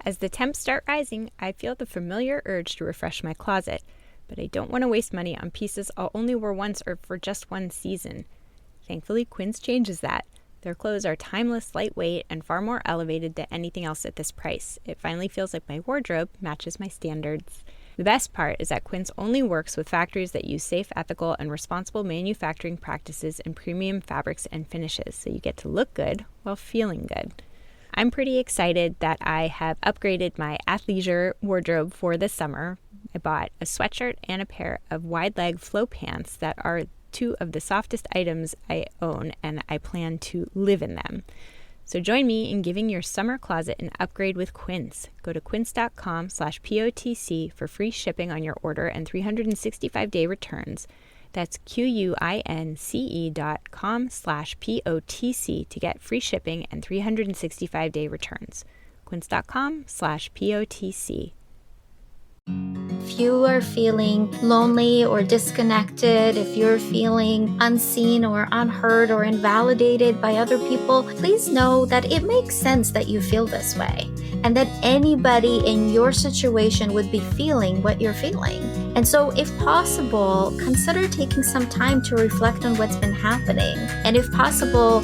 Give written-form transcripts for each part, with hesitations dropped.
As the temps start rising, I feel the familiar urge to refresh my closet, but I don't want to waste money on pieces I'll only wear once or for just one season. Thankfully, Quince changes that. Their clothes are timeless, lightweight, and far more elevated than anything else at this price. It finally feels like my wardrobe matches my standards. The best part is that Quince only works with factories that use safe, ethical, and responsible manufacturing practices and premium fabrics and finishes, so you get to look good while feeling good. I'm pretty excited that I have upgraded my athleisure wardrobe for this summer. I bought a sweatshirt and a pair of wide-leg flow pants that are two of the softest items I own, and I plan to live in them. So join me in giving your summer closet an upgrade with Quince. Go to quince.com/POTC for free shipping on your order and 365-day returns. That's QUINCE.com/POTC to get free shipping and 365-day returns. Quince.com/POTC. If you are feeling lonely or disconnected, if you're feeling unseen or unheard or invalidated by other people, please know that it makes sense that you feel this way and that anybody in your situation would be feeling what you're feeling. And so if possible, consider taking some time to reflect on what's been happening. And if possible,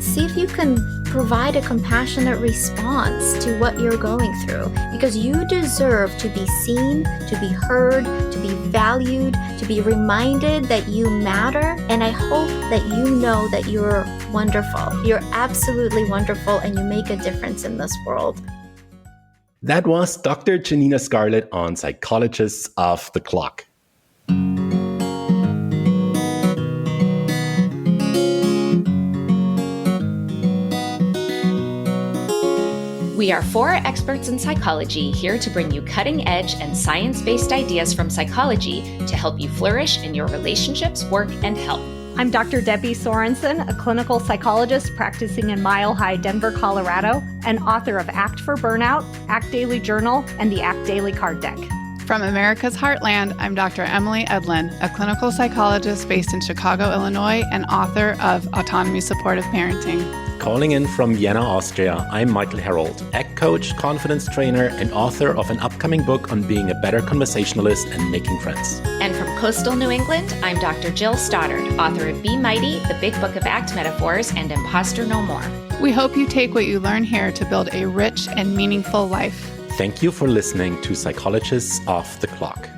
see if you can provide a compassionate response to what you're going through, because you deserve to be seen, to be heard, to be valued, to be reminded that you matter. And I hope that you know that you're wonderful. You're absolutely wonderful, and you make a difference in this world. That was Dr. Janina Scarlet on Psychologists of the Clock. We are four experts in psychology here to bring you cutting-edge and science-based ideas from psychology to help you flourish in your relationships, work, and health. I'm Dr. Debbie Sorensen, a clinical psychologist practicing in Mile High, Denver, Colorado, and author of Act for Burnout, Act Daily Journal, and the Act Daily Card Deck. From America's Heartland, I'm Dr. Emily Edlin, a clinical psychologist based in Chicago, Illinois, and author of Autonomy Supportive Parenting. Calling in from Vienna, Austria, I'm Michael Herold, ACT coach, confidence trainer, and author of an upcoming book on being a better conversationalist and making friends. And from coastal New England, I'm Dr. Jill Stoddard, author of Be Mighty, The Big Book of ACT Metaphors, and Imposter No More. We hope you take what you learn here to build a rich and meaningful life. Thank you for listening to Psychologists of the Clock.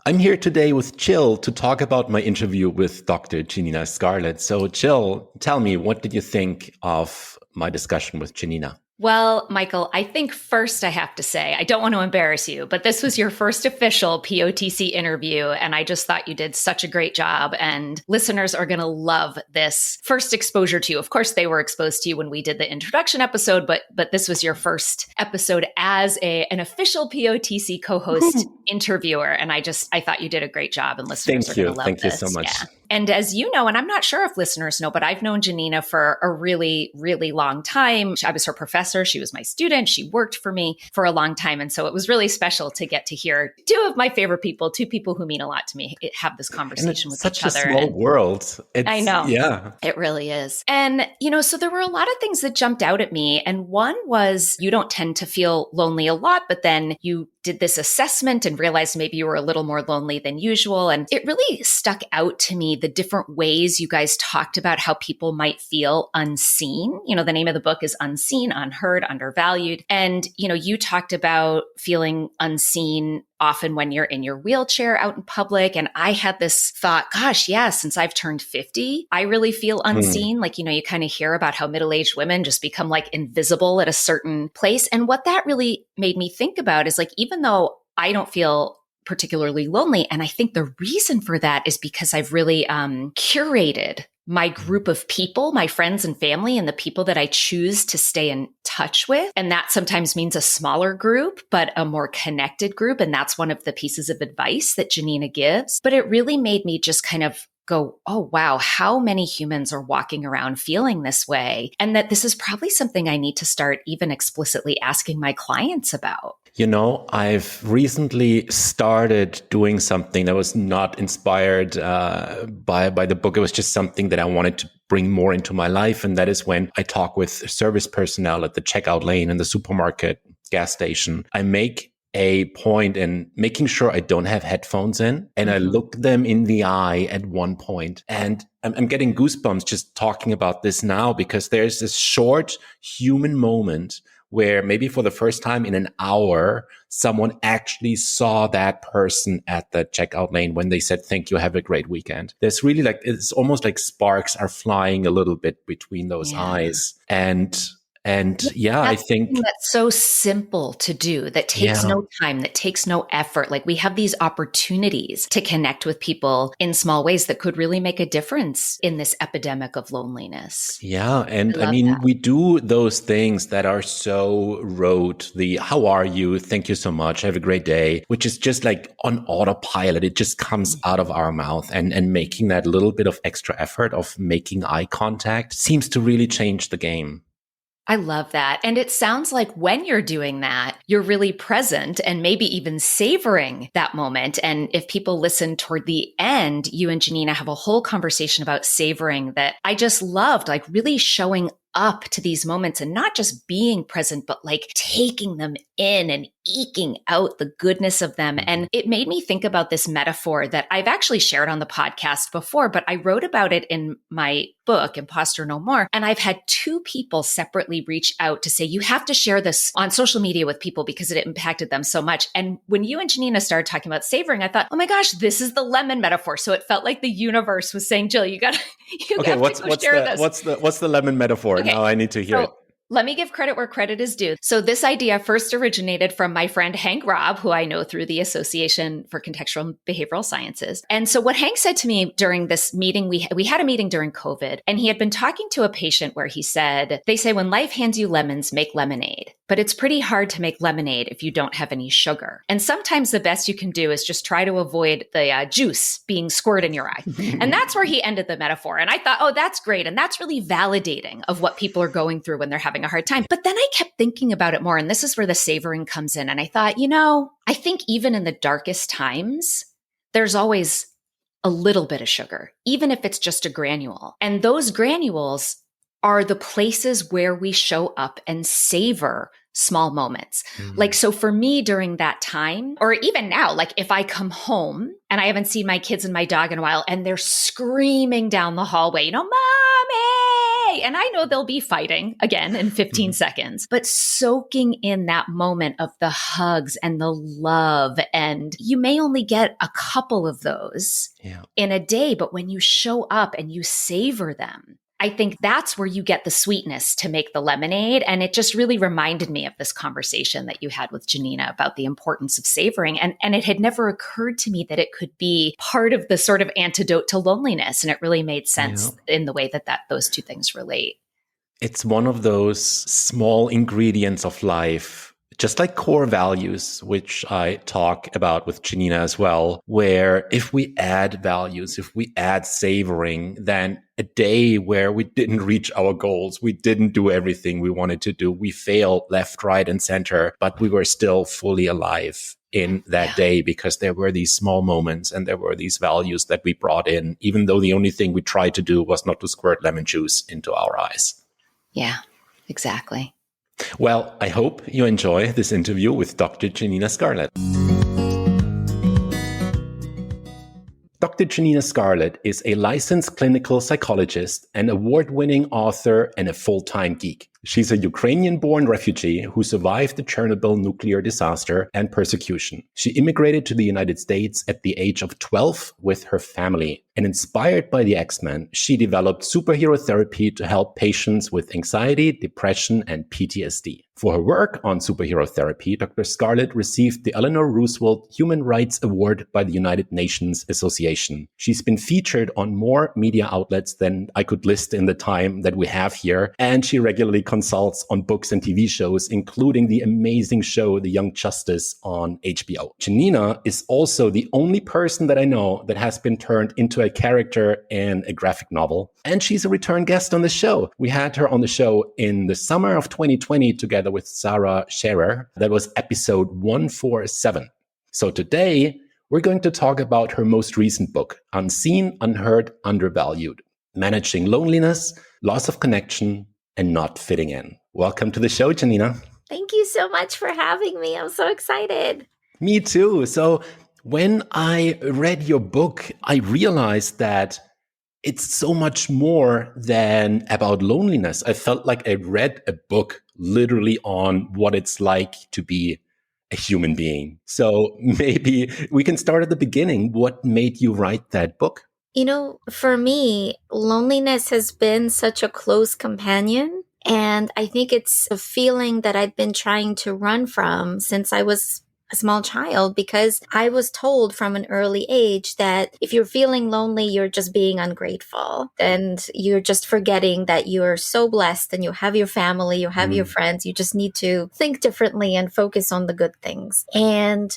I'm here today with Jill to talk about my interview with Dr. Janina Scarlet. So Jill, tell me, what did you think of my discussion with Janina? Well, Michael, I think first I have to say, I don't want to embarrass you, but this was your first official POTC interview, and I just thought you did such a great job, and listeners are going to love this first exposure to you. Of course, they were exposed to you when we did the introduction episode, but this was your first episode as an official POTC co-host interviewer, and I thought you did a great job, and listeners are going to love this. Thank you so much. Yeah. And as you know, and I'm not sure if listeners know, but I've known Janina for a really, really long time. I was her professor. She was my student. She worked for me for a long time. And so it was really special to get to hear two of my favorite people, two people who mean a lot to me, have this conversation with each other. Such a small world. I know. Yeah. It really is. And, so there were a lot of things that jumped out at me. And one was, you don't tend to feel lonely a lot, but then you did this assessment and realized maybe you were a little more lonely than usual. And it really stuck out to me, the different ways you guys talked about how people might feel unseen. The name of the book is Unseen, Unheard, Undervalued. And, you talked about feeling unseen often when you're in your wheelchair out in public. And I had this thought, gosh, yeah, since I've turned 50, I really feel unseen. Like, you kind of hear about how middle-aged women just become like invisible at a certain place. And what that really made me think about is like, even though I don't feel particularly lonely, and I think the reason for that is because I've really curated my group of people, my friends and family, and the people that I choose to stay in touch with. And that sometimes means a smaller group, but a more connected group. And that's one of the pieces of advice that Janina gives. But it really made me just kind of go, oh, wow, how many humans are walking around feeling this way? And that this is probably something I need to start even explicitly asking my clients about. You know, I've recently started doing something that was not inspired by the book. It was just something that I wanted to bring more into my life. And that is when I talk with service personnel at the checkout lane in the supermarket, gas station. I make a point in making sure I don't have headphones in, and I look them in the eye at one point. And I'm getting goosebumps just talking about this now, because there's this short human moment where maybe for the first time in an hour, someone actually saw that person at the checkout lane when they said, thank you, have a great weekend. There's really like, it's almost like sparks are flying a little bit between those eyes. And yeah, I think that's so simple to do, that takes no time, that takes no effort. Like, we have these opportunities to connect with people in small ways that could really make a difference in this epidemic of loneliness. Yeah. And I mean, we do those things that are so rote. The how are you? Thank you so much. Have a great day, which is just like on autopilot. It just comes out of our mouth, and making that little bit of extra effort of making eye contact seems to really change the game. I love that. And it sounds like when you're doing that, you're really present and maybe even savoring that moment. And if people listen toward the end, you and Janina have a whole conversation about savoring that I just loved, like really showing up to these moments and not just being present, but like taking them in and eking out the goodness of them. And it made me think about this metaphor that I've actually shared on the podcast before, but I wrote about it in my book, Imposter No More. And I've had two people separately reach out to say, you have to share this on social media with people because it impacted them so much. And when you and Janina started talking about savoring, I thought, oh my gosh, this is the lemon metaphor. So it felt like the universe was saying, Jill, you got to share this. What's the lemon metaphor? Okay. Now I need to hear it. Let me give credit where credit is due. So this idea first originated from my friend Hank Robb, who I know through the Association for Contextual and Behavioral Sciences. And so what Hank said to me during this meeting, we had a meeting during COVID, and he had been talking to a patient where he said, they say when life hands you lemons, make lemonade. But it's pretty hard to make lemonade if you don't have any sugar. And sometimes the best you can do is just try to avoid the juice being squirted in your eye. And that's where he ended the metaphor. And I thought, oh, that's great. And that's really validating of what people are going through when they're having a hard time. But then I kept thinking about it more. And this is where the savoring comes in. And I thought, I think even in the darkest times, there's always a little bit of sugar, even if it's just a granule. And those granules are the places where we show up and savor small moments. Like, so for me during that time, or even now, like if I come home and I haven't seen my kids and my dog in a while and they're screaming down the hallway, Mommy! And I know they'll be fighting again in 15 seconds, but soaking in that moment of the hugs and the love. And you may only get a couple of those in a day, but when you show up and you savor them, I think that's where you get the sweetness to make the lemonade. And it just really reminded me of this conversation that you had with Janina about the importance of savoring. And it had never occurred to me that it could be part of the sort of antidote to loneliness. And it really made sense in the way that those two things relate. It's one of those small ingredients of life, just like core values, which I talk about with Janina as well, where if we add values, if we add savoring, then a day where we didn't reach our goals, we didn't do everything we wanted to do, we failed left, right, and center, but we were still fully alive in that day because there were these small moments and there were these values that we brought in, even though the only thing we tried to do was not to squirt lemon juice into our eyes. Yeah, exactly. Well, I hope you enjoy this interview with Dr. Janina Scarlet. Dr. Janina Scarlet is a licensed clinical psychologist, an award-winning author, and a full-time geek. She's a Ukrainian-born refugee who survived the Chernobyl nuclear disaster and persecution. She immigrated to the United States at the age of 12 with her family. And inspired by the X-Men, she developed superhero therapy to help patients with anxiety, depression, and PTSD. For her work on superhero therapy, Dr. Scarlet received the Eleanor Roosevelt Human Rights Award by the United Nations Association. She's been featured on more media outlets than I could list in the time that we have here, and she regularly consults on books and TV shows, including the amazing show The Young Justice on HBO. Janina is also the only person that I know that has been turned into a character in a graphic novel. And she's a return guest on the show. We had her on the show in the summer of 2020 together with Sarah Scherer. That was episode 147. So today, we're going to talk about her most recent book, Unseen, Unheard, Undervalued: Managing Loneliness, Loss of Connection, and Not Fitting In. Welcome to the show, Janina. Thank you so much for having me. I'm so excited. Me too. So when I read your book, I realized that it's so much more than about loneliness. I felt like I read a book literally on what it's like to be a human being. So maybe we can start at the beginning. What made you write that book? You know, for me, loneliness has been such a close companion. And I think it's a feeling that I've been trying to run from since I was a small child, because I was told from an early age that if you're feeling lonely, you're just being ungrateful and you're just forgetting that you're so blessed and you have your family, you have your friends. You just need to think differently and focus on the good things. And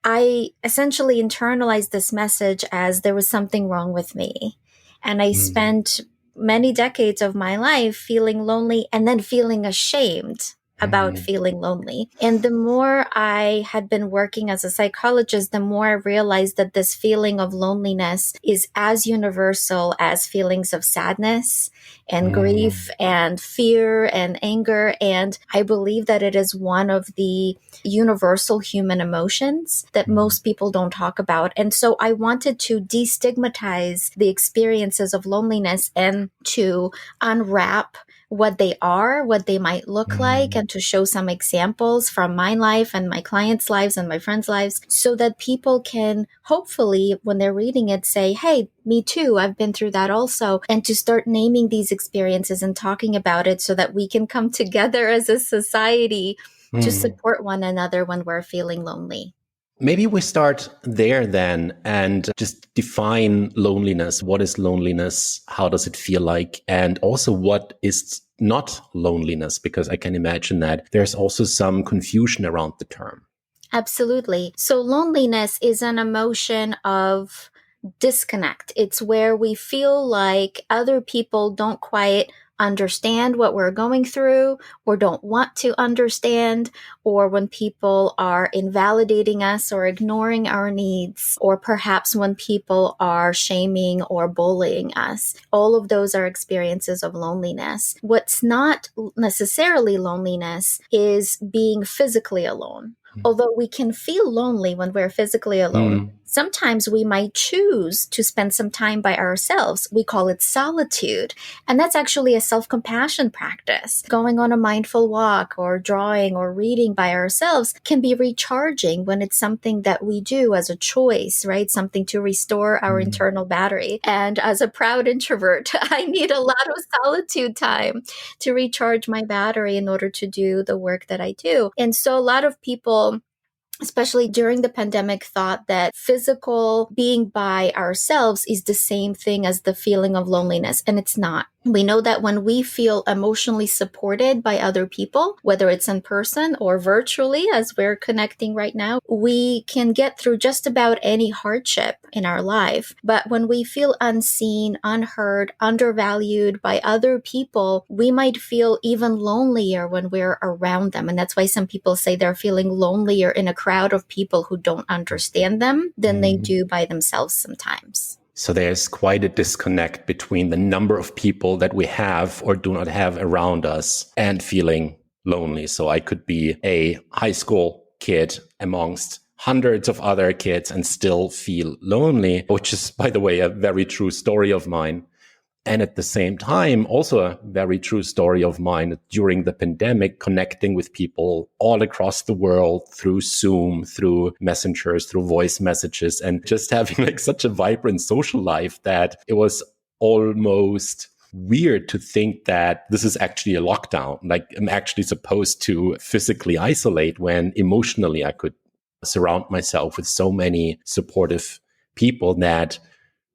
I essentially internalized this message as there was something wrong with me. And I spent many decades of my life feeling lonely and then feeling ashamed about feeling lonely. And the more I had been working as a psychologist, the more I realized that this feeling of loneliness is as universal as feelings of sadness and grief and fear and anger. And I believe that it is one of the universal human emotions that most people don't talk about. And so I wanted to destigmatize the experiences of loneliness and to unwrap what they are, what they might look like, and to show some examples from my life and my clients' lives and my friends' lives so that people can hopefully, when they're reading it, say, hey, me too, I've been through that also. And to start naming these experiences and talking about it so that we can come together as a society to support one another when we're feeling lonely. Maybe we start there then and just define loneliness. What is loneliness? How does it feel like? And also what is not loneliness? Because I can imagine that there's also some confusion around the term. Absolutely. So loneliness is an emotion of disconnect. It's where we feel like other people don't quite understand what we're going through or don't want to understand, or when people are invalidating us or ignoring our needs, or perhaps when people are shaming or bullying us. All of those are experiences of loneliness. What's not necessarily loneliness is being physically alone. Although we can feel lonely when we're physically alone, sometimes we might choose to spend some time by ourselves. We call it solitude. And that's actually a self-compassion practice. Going on a mindful walk or drawing or reading by ourselves can be recharging when it's something that we do as a choice, right? Something to restore our internal battery. And as a proud introvert, I need a lot of solitude time to recharge my battery in order to do the work that I do. And so a lot of people, especially during the pandemic, thought that physical being by ourselves is the same thing as the feeling of loneliness. And it's not. We know that when we feel emotionally supported by other people, whether it's in person or virtually, as we're connecting right now, we can get through just about any hardship in our life. But when we feel unseen, unheard, undervalued by other people, we might feel even lonelier when we're around them. And that's why some people say they're feeling lonelier in a crowd of people who don't understand them than they do by themselves sometimes. So there's quite a disconnect between the number of people that we have or do not have around us and feeling lonely. So I could be a high school kid amongst hundreds of other kids and still feel lonely, which is, by the way, a very true story of mine. And at the same time, also a very true story of mine during the pandemic, connecting with people all across the world through Zoom, through messengers, through voice messages, and just having like such a vibrant social life that it was almost weird to think that this is actually a lockdown. Like I'm actually supposed to physically isolate when emotionally I could surround myself with so many supportive people that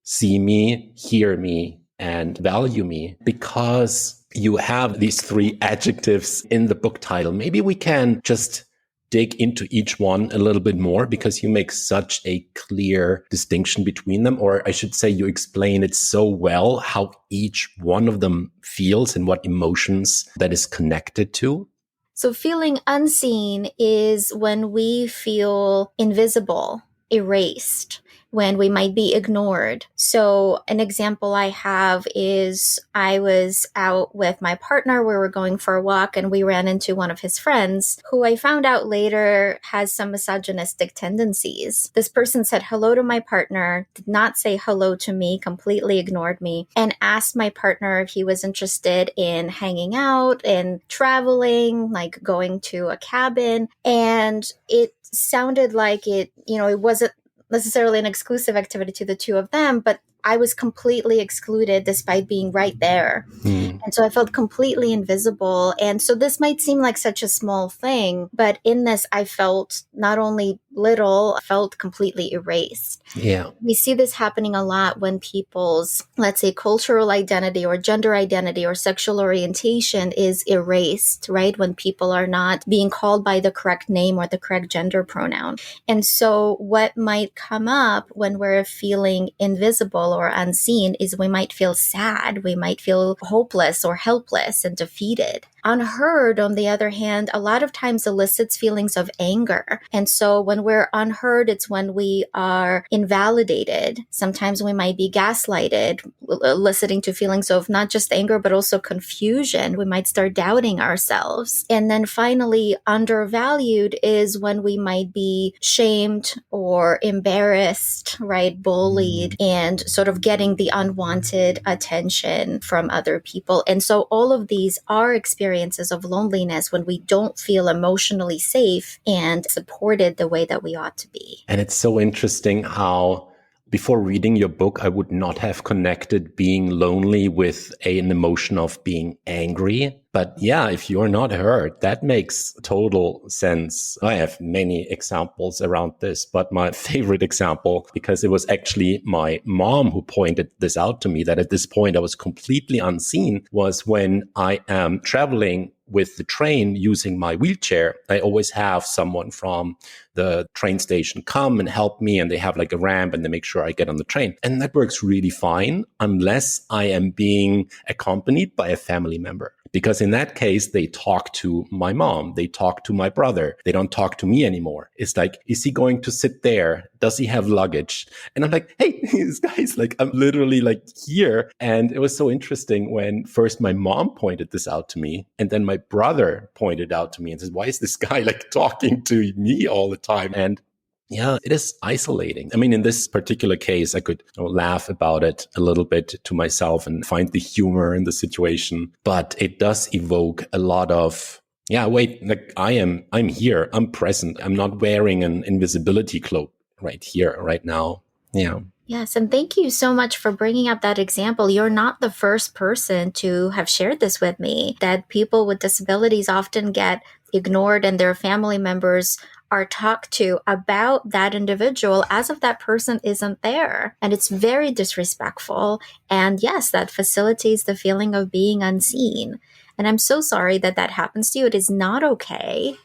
see me, hear me, and value me, because you have these three adjectives in the book title. Maybe we can just dig into each one a little bit more, because you make such a clear distinction between them, or I should say you explain it so well how each one of them feels and what emotions that is connected to. So feeling unseen is when we feel invisible, erased, when we might be ignored. So an example I have is I was out with my partner. We were going for a walk and we ran into one of his friends who I found out later has some misogynistic tendencies. This person said hello to my partner, did not say hello to me, completely ignored me, and asked my partner if he was interested in hanging out and traveling, like going to a cabin. And it sounded like it wasn't necessarily an exclusive activity to the two of them, but I was completely excluded despite being right there. And so I felt completely invisible. And so this might seem like such a small thing, but in this, I felt not only little, I felt completely erased. Yeah. We see this happening a lot when people's, let's say, cultural identity or gender identity or sexual orientation is erased, right? When people are not being called by the correct name or the correct gender pronoun. And so what might come up when we're feeling invisible or unseen is we might feel sad, we might feel hopeless or helpless and defeated. Unheard, on the other hand, a lot of times elicits feelings of anger. And so when we're unheard, it's when we are invalidated. Sometimes we might be gaslighted, eliciting to feelings of not just anger, but also confusion. We might start doubting ourselves. And then finally, undervalued is when we might be shamed or embarrassed, right? Bullied, and sort of getting the unwanted attention from other people. And so all of these are experiences of loneliness when we don't feel emotionally safe and supported the way that we ought to be. And it's so interesting how before reading your book, I would not have connected being lonely with an emotion of being angry. But yeah, if you're not heard, that makes total sense. I have many examples around this, but my favorite example, because it was actually my mom who pointed this out to me, that at this point I was completely unseen, was when I am traveling with the train using my wheelchair. I always have someone from the train station come and help me, and they have like a ramp and they make sure I get on the train. And that works really fine unless I am being accompanied by a family member. Because in that case, they talk to my mom, they talk to my brother, they don't talk to me anymore. It's like, is he going to sit there? Does he have luggage? And I'm like, hey, this guy's like, I'm literally like here. And it was so interesting when first my mom pointed this out to me, and then my brother pointed out to me and says, why is this guy like talking to me all the time? And yeah, it is isolating. I mean, in this particular case, I could laugh about it a little bit to myself and find the humor in the situation. But it does evoke a lot of, like I'm here, I'm present. I'm not wearing an invisibility cloak right here, right now. Yeah. Yes, and thank you so much for bringing up that example. You're not the first person to have shared this with me, that people with disabilities often get ignored and their family members are talked to about that individual as if that person isn't there. And it's very disrespectful. And yes, that facilitates the feeling of being unseen. And I'm so sorry that that happens to you. It is not okay.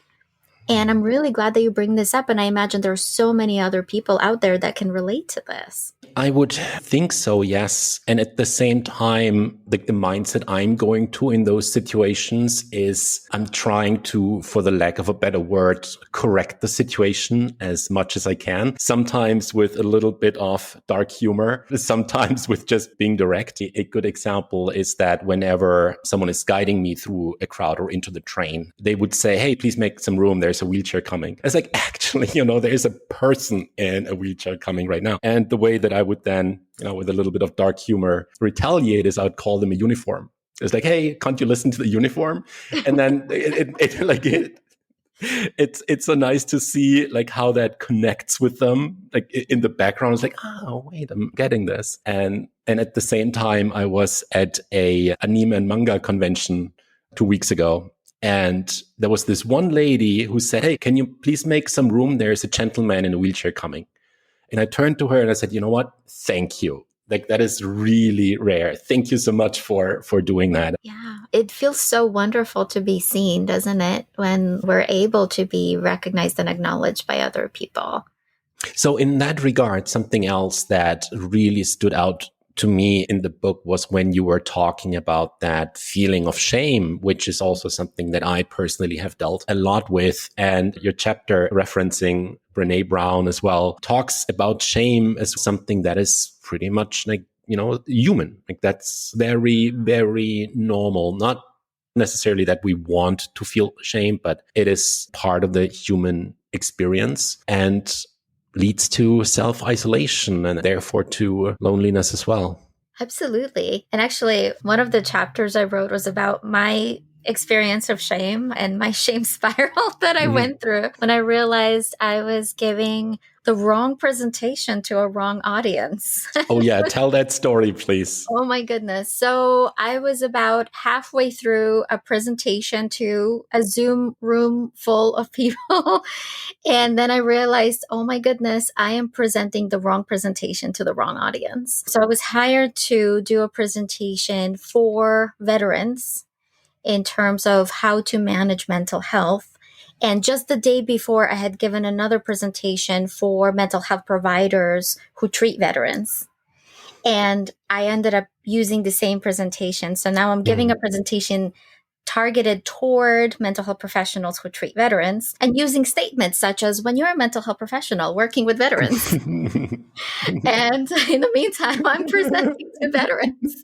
And I'm really glad that you bring this up. And I imagine there are so many other people out there that can relate to this. I would think so, yes. And at the same time, like the mindset I'm going to in those situations is I'm trying to, for the lack of a better word, correct the situation as much as I can. Sometimes with a little bit of dark humor, sometimes with just being direct. A good example is that whenever someone is guiding me through a crowd or into the train, they would say, hey, please make some room. There's a wheelchair coming. It's like, actually, there is a person in a wheelchair coming right now. And the way that I would then, with a little bit of dark humor, retaliate is I'd call them a uniform. It's like, hey, can't you listen to the uniform? And then it's so nice to see like how that connects with them. Like in the background, it's like, oh, wait, I'm getting this. And at the same time, I was at a anime and manga convention 2 weeks ago. And there was this one lady who said, hey, can you please make some room? There's a gentleman in a wheelchair coming. And I turned to her and I said, you know what? Thank you. Like, that is really rare. Thank you so much for doing that. Yeah, it feels so wonderful to be seen, doesn't it? When we're able to be recognized and acknowledged by other people. So in that regard, something else that really stood out to me in the book was when you were talking about that feeling of shame, which is also something that I personally have dealt a lot with. And your chapter referencing Brene Brown as well talks about shame as something that is pretty much like, human. Like, that's very, very normal. Not necessarily that we want to feel shame, but it is part of the human experience and leads to self-isolation and therefore to loneliness as well. Absolutely. And actually, one of the chapters I wrote was about my experience of shame and my shame spiral that I went through when I realized I was giving the wrong presentation to a wrong audience. Oh yeah, tell that story, please. Oh my goodness. So I was about halfway through a presentation to a Zoom room full of people. And then I realized, oh my goodness, I am presenting the wrong presentation to the wrong audience. So I was hired to do a presentation for veterans in terms of how to manage mental health. And just the day before, I had given another presentation for mental health providers who treat veterans. And I ended up using the same presentation. So now I'm giving a presentation targeted toward mental health professionals who treat veterans and using statements such as, when you're a mental health professional working with veterans. And in the meantime, I'm presenting to veterans.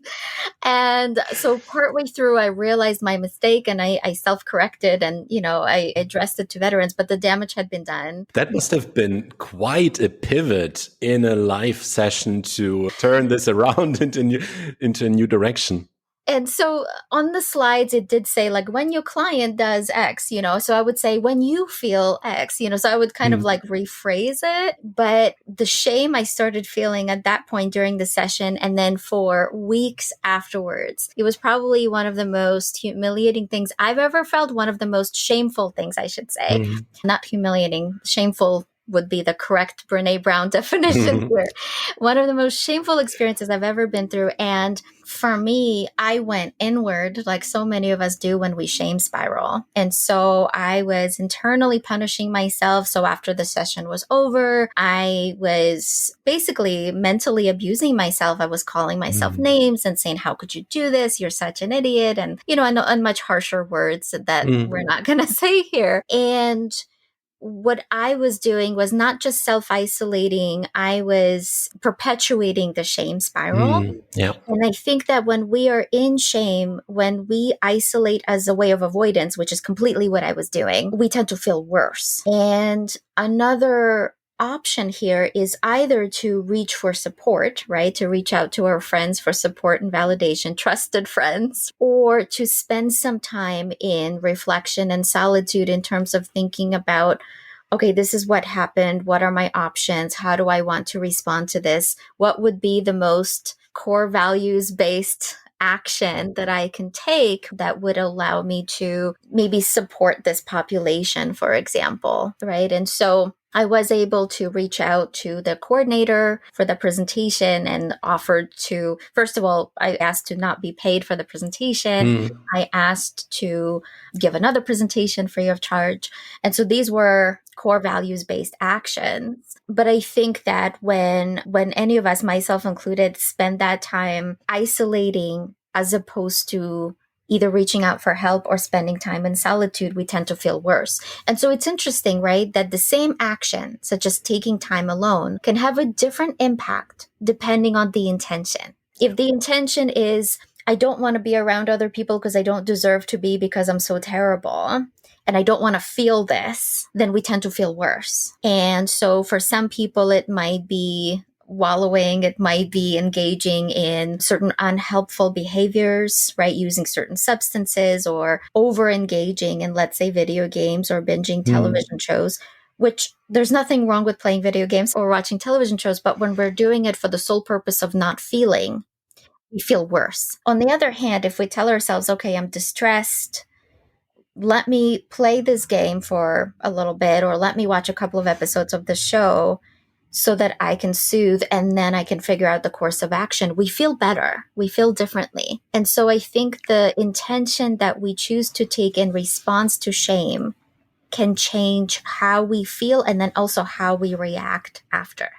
And so partway through, I realized my mistake and I self-corrected and, I addressed it to veterans, but the damage had been done. That must have been quite a pivot in a live session to turn this around into a new direction. And so on the slides, it did say like, when your client does X, so I would say, when you feel X, so I would kind of like rephrase it. But the shame I started feeling at that point during the session, and then for weeks afterwards, it was probably one of the most humiliating things I've ever felt. One of the most shameful things, I should say. Not humiliating, shameful would be the correct Brene Brown definition here. One of the most shameful experiences I've ever been through. And for me, I went inward like so many of us do when we shame spiral. And so I was internally punishing myself. So after the session was over, I was basically mentally abusing myself. I was calling myself names and saying, how could you do this? You're such an idiot. And, and much harsher words that we're not going to say here. And what I was doing was not just self-isolating, I was perpetuating the shame spiral. Yeah. And I think that when we are in shame, when we isolate as a way of avoidance, which is completely what I was doing, we tend to feel worse. And another option here is either to reach for support, right? To reach out to our friends for support and validation, trusted friends, or to spend some time in reflection and solitude in terms of thinking about, okay, this is what happened. What are my options? How do I want to respond to this? What would be the most core values-based action that I can take that would allow me to maybe support this population, for example, right? And so I was able to reach out to the coordinator for the presentation and offered to, first of all, I asked to not be paid for the presentation. I asked to give another presentation free of charge. And so these were core values-based actions. But I think that when any of us, myself included, spend that time isolating as opposed to either reaching out for help or spending time in solitude, we tend to feel worse. And so it's interesting, right, that the same action, such as taking time alone, can have a different impact depending on the intention. If the intention is, I don't want to be around other people because I don't deserve to be because I'm so terrible, and I don't want to feel this, then we tend to feel worse. And so for some people, it might be wallowing, it might be engaging in certain unhelpful behaviors, right? Using certain substances or over engaging in, let's say, video games or binging television shows, which there's nothing wrong with playing video games or watching television shows. But when we're doing it for the sole purpose of not feeling, we feel worse. On the other hand, if we tell ourselves, okay, I'm distressed, let me play this game for a little bit, or let me watch a couple of episodes of the show, so that I can soothe and then I can figure out the course of action, we feel better. We feel differently. And so I think the intention that we choose to take in response to shame can change how we feel and then also how we react after.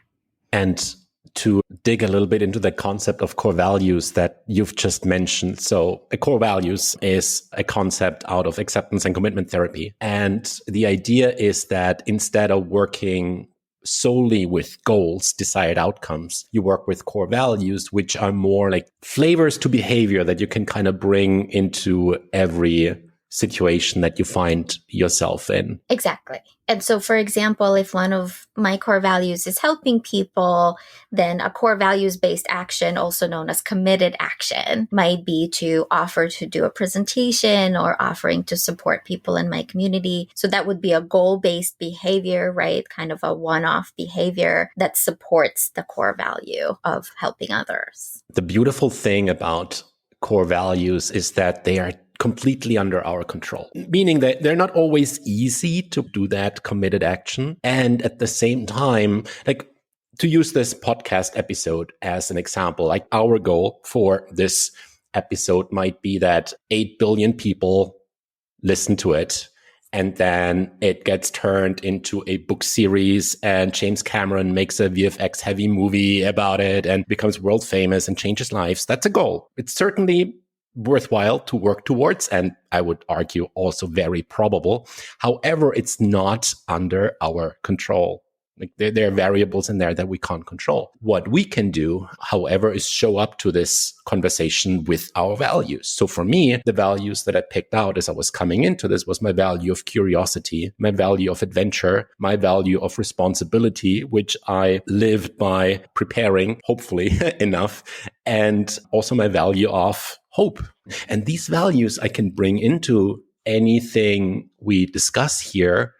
And to dig a little bit into the concept of core values that you've just mentioned. So a core values is a concept out of acceptance and commitment therapy. And the idea is that instead of working solely with goals, desired outcomes, you work with core values, which are more like flavors to behavior that you can kind of bring into every situation that you find yourself in. Exactly. And so, for example, if one of my core values is helping people, then a core values-based action, also known as committed action, might be to offer to do a presentation or offering to support people in my community. So that would be a goal-based behavior, right? Kind of a one-off behavior that supports the core value of helping others. The beautiful thing about core values is that they are completely under our control, meaning that they're not always easy to do that committed action. And at the same time, like, to use this podcast episode as an example, like our goal for this episode might be that 8 billion people listen to it. And then it gets turned into a book series and James Cameron makes a VFX heavy movie about it and becomes world famous and changes lives. That's a goal. It's certainly worthwhile to work towards, and I would argue also very probable. However, it's not under our control. Like there are variables in there that we can't control. What we can do, however, is show up to this conversation with our values. So for me, the values that I picked out as I was coming into this was my value of curiosity, my value of adventure, my value of responsibility, which I lived by preparing, hopefully enough, and also my value of hope. And these values I can bring into anything we discuss here,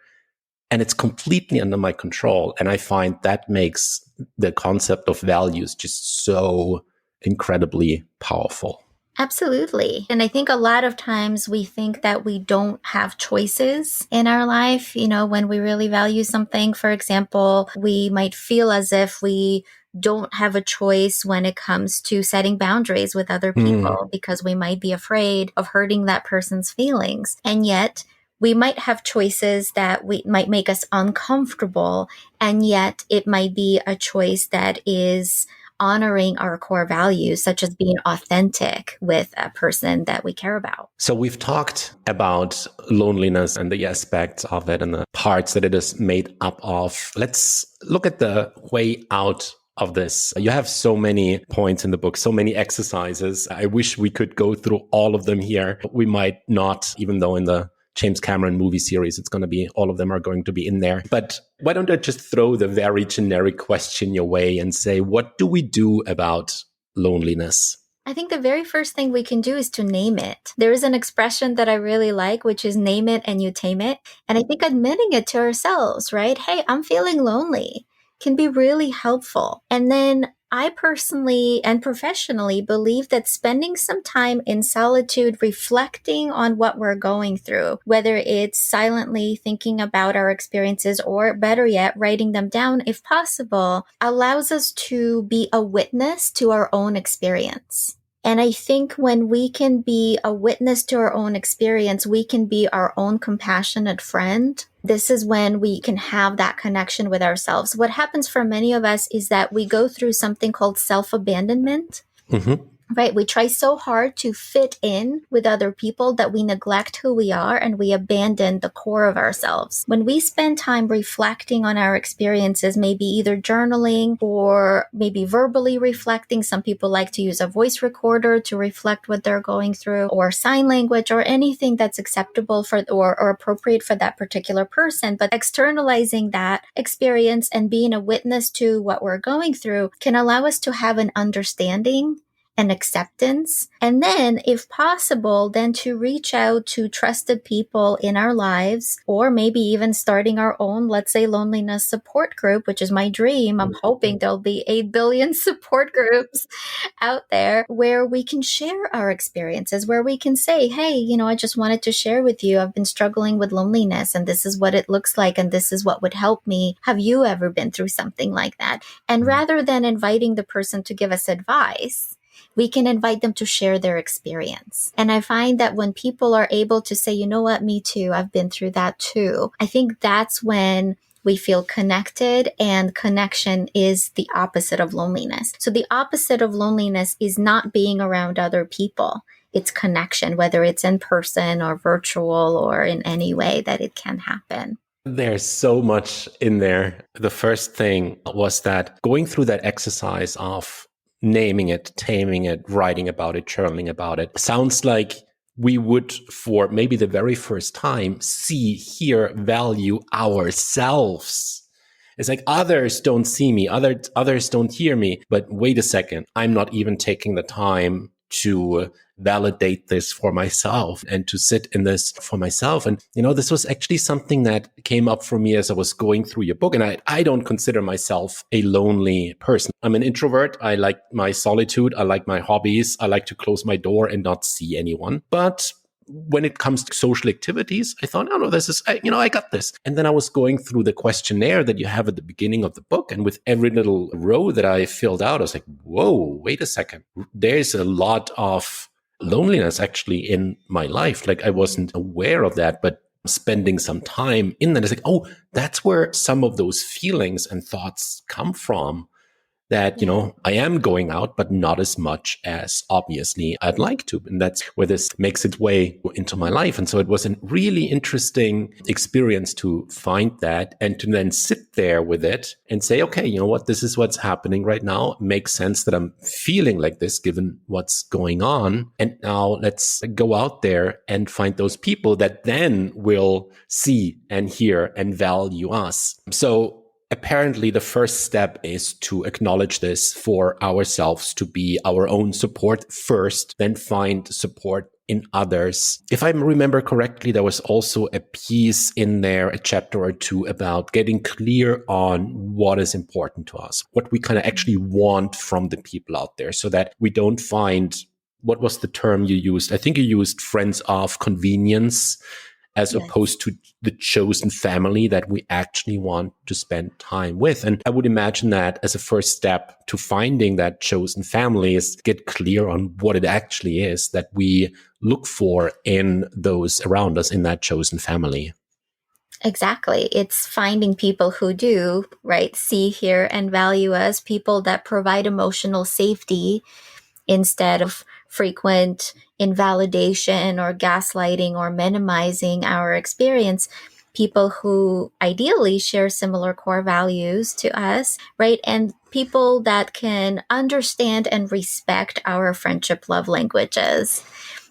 and it's completely under my control. And I find that makes the concept of values just so incredibly powerful. Absolutely. And I think a lot of times we think that we don't have choices in our life. You know, when we really value something, for example, we might feel as if we don't have a choice when it comes to setting boundaries with other people because we might be afraid of hurting that person's feelings. And yet we might have choices that might make us uncomfortable. And yet it might be a choice that is honoring our core values, such as being authentic with a person that we care about. So we've talked about loneliness and the aspects of it and the parts that it is made up of. Let's look at the way out of this. You have so many points in the book, so many exercises. I wish we could go through all of them here. We might not, even though in the James Cameron movie series, it's going to be, all of them are going to be in there. But why don't I just throw the very generic question your way and say, what do we do about loneliness? I think the very first thing we can do is to name it. There is an expression that I really like, which is name it and you tame it. And I think admitting it to ourselves, right? Hey, I'm feeling lonely, can be really helpful. And then I personally and professionally believe that spending some time in solitude, reflecting on what we're going through, whether it's silently thinking about our experiences or better yet, writing them down if possible, allows us to be a witness to our own experience. And I think when we can be a witness to our own experience, we can be our own compassionate friend. This is when we can have that connection with ourselves. What happens for many of us is that we go through something called self-abandonment. Right? We try so hard to fit in with other people that we neglect who we are and we abandon the core of ourselves. When we spend time reflecting on our experiences, maybe either journaling or maybe verbally reflecting, some people like to use a voice recorder to reflect what they're going through, or sign language, or anything that's acceptable for or appropriate for that particular person. But externalizing that experience and being a witness to what we're going through can allow us to have an understanding and acceptance. And then, if possible, then to reach out to trusted people in our lives, or maybe even starting our own, let's say, loneliness support group, which is my dream. I'm hoping there'll be 8 billion support groups out there where we can share our experiences, where we can say, hey, I just wanted to share with you, I've been struggling with loneliness and this is what it looks like and this is what would help me. Have you ever been through something like that? And rather than inviting the person to give us advice, we can invite them to share their experience. And I find that when people are able to say, you know what, me too, I've been through that too, I think that's when we feel connected, and connection is the opposite of loneliness. So the opposite of loneliness is not being around other people. It's connection, whether it's in person or virtual or in any way that it can happen. There's so much in there. The first thing was that going through that exercise of naming it, taming it, writing about it, journaling about it, sounds like we would, for maybe the very first time, see, hear, value ourselves. It's like others don't see me, others don't hear me. But wait a second, I'm not even taking the time to validate this for myself and to sit in this for myself. And, this was actually something that came up for me as I was going through your book. And I don't consider myself a lonely person. I'm an introvert. I like my solitude. I like my hobbies. I like to close my door and not see anyone. But when it comes to social activities, I thought, oh no, this is, I got this. And then I was going through the questionnaire that you have at the beginning of the book. And with every little row that I filled out, I was like, whoa, wait a second. There's a lot of loneliness actually in my life. Like I wasn't aware of that, but spending some time in that, it's like, oh, that's where some of those feelings and thoughts come from. That, I am going out, but not as much as obviously I'd like to. And that's where this makes its way into my life. And so it was a really interesting experience to find that and to then sit there with it and say, okay, you know what, this is what's happening right now. It makes sense that I'm feeling like this given what's going on. And now let's go out there and find those people that then will see and hear and value us. So apparently, the first step is to acknowledge this for ourselves, to be our own support first, then find support in others. If I remember correctly, there was also a piece in there, a chapter or two, about getting clear on what is important to us, what we kind of actually want from the people out there, so that we don't find, what was the term you used? I think you used friends of convenience, as opposed to the chosen family that we actually want to spend time with. And I would imagine that as a first step to finding that chosen family is get clear on what it actually is that we look for in those around us in that chosen family. Exactly. It's finding people who do, right, see, hear, and value us, people that provide emotional safety instead of frequent invalidation or gaslighting or minimizing our experience, people who ideally share similar core values to us, right? And people that can understand and respect our friendship love languages.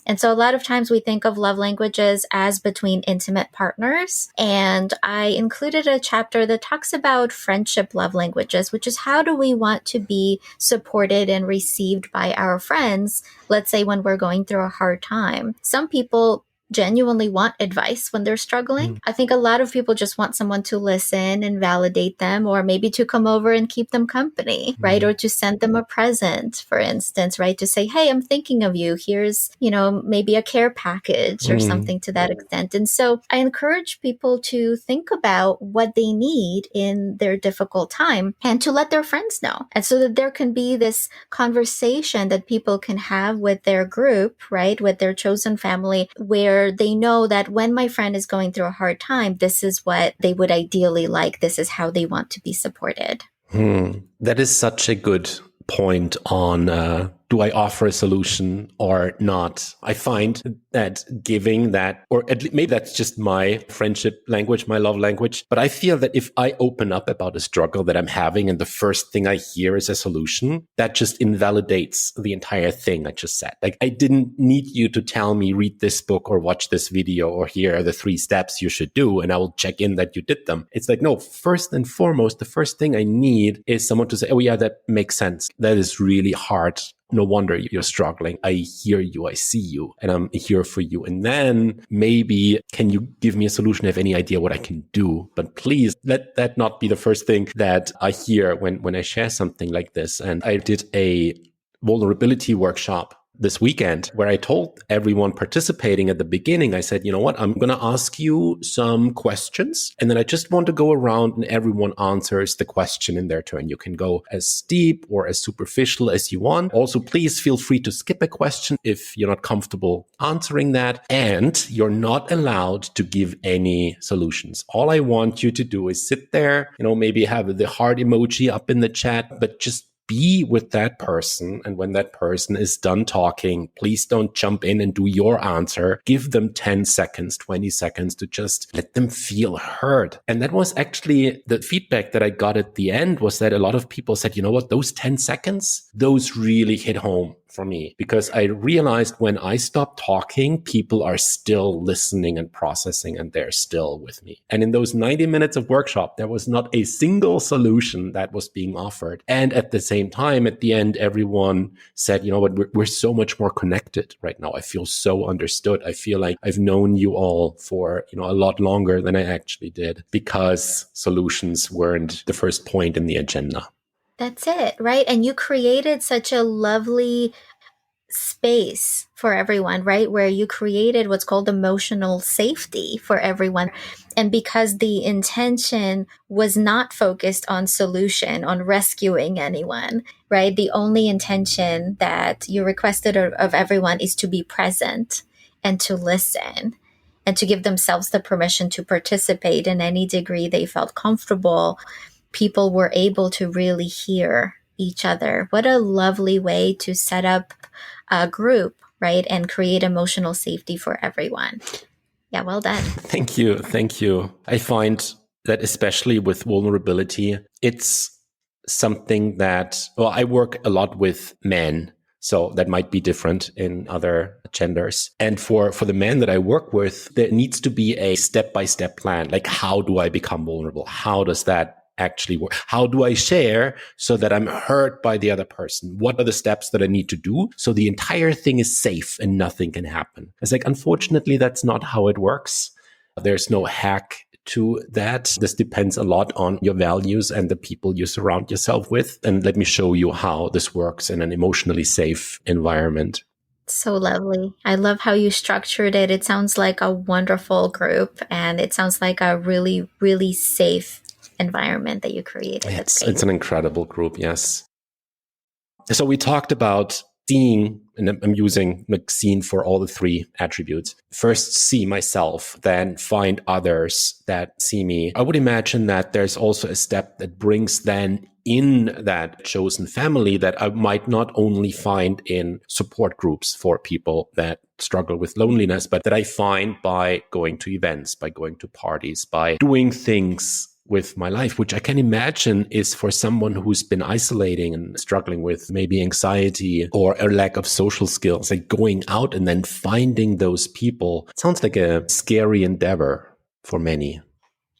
And so a lot of times we think of love languages as between intimate partners. And I included a chapter that talks about friendship love languages, which is how do we want to be supported and received by our friends, let's say when we're going through a hard time. Some people genuinely want advice when they're struggling. I think a lot of people just want someone to listen and validate them, or maybe to come over and keep them company, right? Or to send them a present, for instance, right? To say, hey, I'm thinking of you. Here's, maybe a care package or something to that extent. And so I encourage people to think about what they need in their difficult time and to let their friends know. And so that there can be this conversation that people can have with their group, right? With their chosen family, where they know that when my friend is going through a hard time, this is what they would ideally like. This is how they want to be supported. That is such a good point on do I offer a solution or not? I find that giving that, or at least maybe that's just my friendship language, my love language. But I feel that if I open up about a struggle that I'm having and the first thing I hear is a solution, that just invalidates the entire thing I just said. Like, I didn't need you to tell me, read this book or watch this video or here are the 3 steps you should do, and I will check in that you did them. It's like, no, first and foremost, the first thing I need is someone to say, oh yeah, that makes sense. That is really hard no wonder you're struggling. I hear you. I see you, and I'm here for you. And then maybe, can you give me a solution? Have any idea what I can do? But please let that not be the first thing that I hear when I share something like this. And I did a vulnerability workshop this weekend where I told everyone participating at the beginning, I said, you know what, I'm going to ask you some questions. And then I just want to go around and everyone answers the question in their turn. You can go as deep or as superficial as you want. Also, please feel free to skip a question if you're not comfortable answering that. And you're not allowed to give any solutions. All I want you to do is sit there, maybe have the heart emoji up in the chat, but just be with that person. And when that person is done talking, please don't jump in and do your answer. Give them 10 seconds, 20 seconds to just let them feel heard. And that was actually the feedback that I got at the end, was that a lot of people said, you know what, those 10 seconds, those really hit home for me, because I realized when I stopped talking, people are still listening and processing, and they're still with me. And in those 90 minutes of workshop, there was not a single solution that was being offered. And at the same time, at the end, everyone said, you know what, we're so much more connected right now. I feel so understood. I feel like I've known you all for, a lot longer than I actually did, because solutions weren't the first point in the agenda. That's it, right? And you created such a lovely space for everyone, right? Where you created what's called emotional safety for everyone. And because the intention was not focused on solution, on rescuing anyone, right? The only intention that you requested of everyone is to be present and to listen and to give themselves the permission to participate in any degree they felt comfortable. People were able to really hear each other. What a lovely way to set up a group, right? And create emotional safety for everyone. Yeah, well done. Thank you. Thank you. I find that especially with vulnerability, it's something that, I work a lot with men, so that might be different in other genders. And for the men that I work with, there needs to be a step-by-step plan. Like, how do I become vulnerable? How does that actually work? How do I share so that I'm heard by the other person? What are the steps that I need to do so the entire thing is safe and nothing can happen? It's like, unfortunately, that's not how it works. There's no hack to that. This depends a lot on your values and the people you surround yourself with. And let me show you how this works in an emotionally safe environment. So lovely. I love how you structured it. It sounds like a wonderful group, and it sounds like a really, really safe environment that you created. It's an incredible group, yes. So we talked about seeing, and I'm using seen for all the three attributes. First, see myself, then find others that see me. I would imagine that there's also a step that brings then in that chosen family that I might not only find in support groups for people that struggle with loneliness, but that I find by going to events, by going to parties, by doing things with my life, which I can imagine is for someone who's been isolating and struggling with maybe anxiety or a lack of social skills, like going out and then finding those people. It sounds like a scary endeavor for many.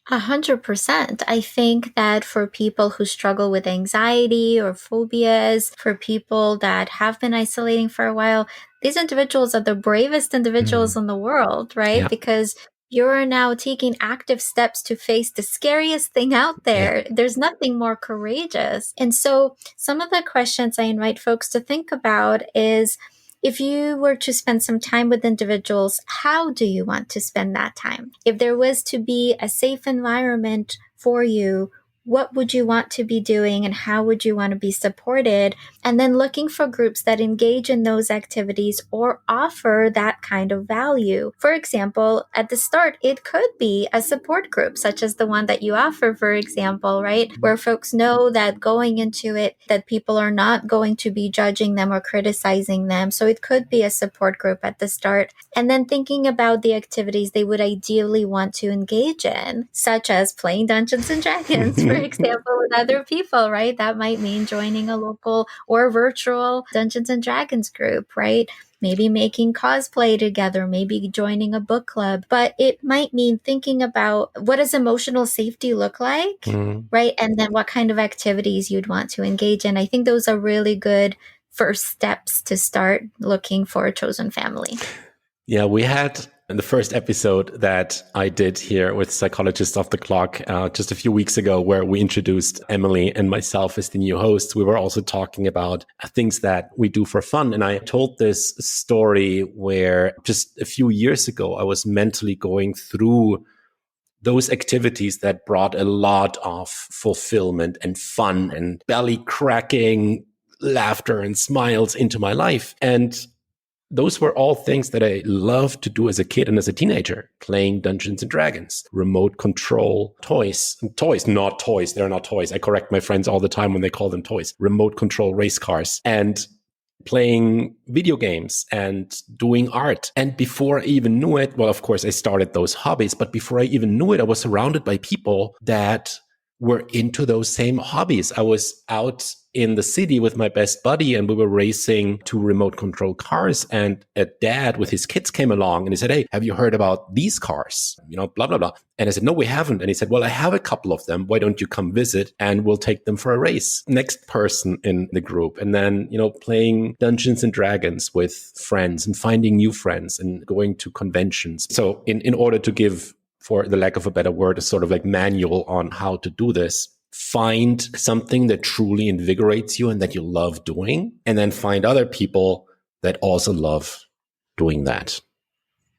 100%. I think that for people who struggle with anxiety or phobias, for people that have been isolating for a while, these individuals are the bravest individuals in the world, right? Yeah. Because you're now taking active steps to face the scariest thing out there. Yeah. There's nothing more courageous. And so some of the questions I invite folks to think about is, if you were to spend some time with individuals, how do you want to spend that time? If there was to be a safe environment for you, what would you want to be doing and how would you want to be supported? And then looking for groups that engage in those activities or offer that kind of value. For example, at the start, it could be a support group, such as the one that you offer, for example, right? Where folks know that going into it, that people are not going to be judging them or criticizing them. So it could be a support group at the start. And then thinking about the activities they would ideally want to engage in, such as playing Dungeons and Dragons, for example, with other people, right? That might mean joining a local or virtual Dungeons and Dragons group, right? Maybe making cosplay together, maybe joining a book club. But it might mean thinking about, what does emotional safety look like, right? And then what kind of activities you'd want to engage in. I think those are really good first steps to start looking for a chosen family? Yeah, we had in the first episode that I did here with Psychologists Off the Clock just a few weeks ago, where we introduced Emily and myself as the new hosts. We were also talking about things that we do for fun. And I told this story where just a few years ago, I was mentally going through those activities that brought a lot of fulfillment and fun and belly cracking laughter and smiles into my life. And those were all things that I loved to do as a kid and as a teenager, playing Dungeons and Dragons, remote control toys, not toys. They're not toys. I correct my friends all the time when they call them toys, remote control race cars, and playing video games and doing art. And before I even knew it, well, of course, I started those hobbies, but before I even knew it, I was surrounded by people that were into those same hobbies. I was out in the city with my best buddy and we were racing two remote control cars, and a dad with his kids came along and he said, "Hey, have you heard about these cars? Blah, blah, blah." And I said, "No, we haven't." And he said, "Well, I have a couple of them. Why don't you come visit and we'll take them for a race?" Next person in the group. And then, playing Dungeons and Dragons with friends and finding new friends and going to conventions. So in order to give, for the lack of a better word, a sort of like manual on how to do this, find something that truly invigorates you and that you love doing, and then find other people that also love doing that.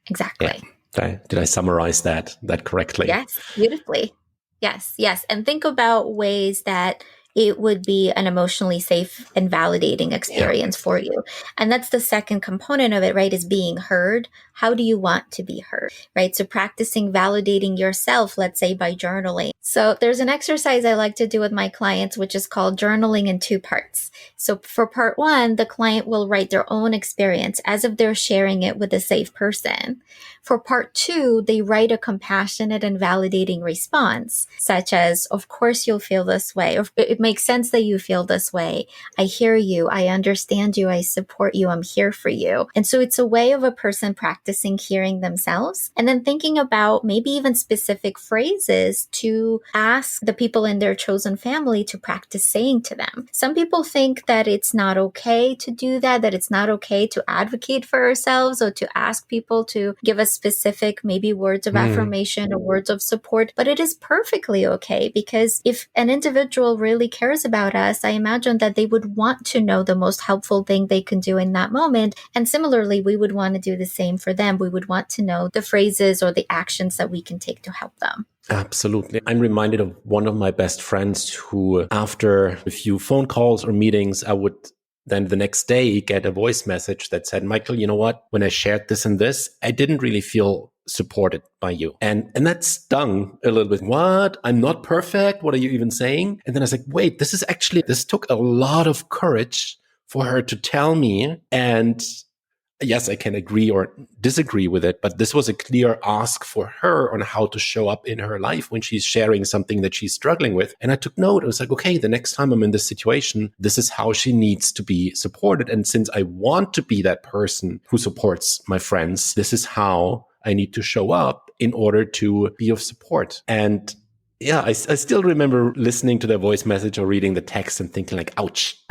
Exactly. Yeah. Did I summarize that correctly? Yes, beautifully. Yes. And think about ways that it would be an emotionally safe and validating experience for you. And that's the second component of it, right? Is being heard. How do you want to be heard, right? So practicing validating yourself, let's say by journaling. So there's an exercise I like to do with my clients, which is called journaling in 2 parts. So for part 1, the client will write their own experience as if they're sharing it with a safe person. For part 2, they write a compassionate and validating response, such as, "Of course you'll feel this way," or "It makes sense that you feel this way. I hear you. I understand you. I support you. I'm here for you." And so it's a way of a person practicing hearing themselves and then thinking about maybe even specific phrases to ask the people in their chosen family to practice saying to them. Some people think that it's not okay to do that it's not okay to advocate for ourselves or to ask people to give us specific maybe words of affirmation or words of support, but it is perfectly okay, because if an individual really cares about us, I imagine that they would want to know the most helpful thing they can do in that moment. And similarly, we would want to do the same for them. We would want to know the phrases or the actions that we can take to help them. Absolutely. I'm reminded of one of my best friends who, after a few phone calls or meetings, I would then the next day get a voice message that said, "Michael, you know what? When I shared this and this, I didn't really feel supported by you." And that stung a little bit. "What? I'm not perfect. What are you even saying?" And then I was like, wait, this took a lot of courage for her to tell me. And yes, I can agree or disagree with it, but this was a clear ask for her on how to show up in her life when she's sharing something that she's struggling with. And I took note. I was like, okay, the next time I'm in this situation, this is how she needs to be supported. And since I want to be that person who supports my friends, this is how I need to show up in order to be of support. And yeah, I still remember listening to their voice message or reading the text and thinking like, ouch,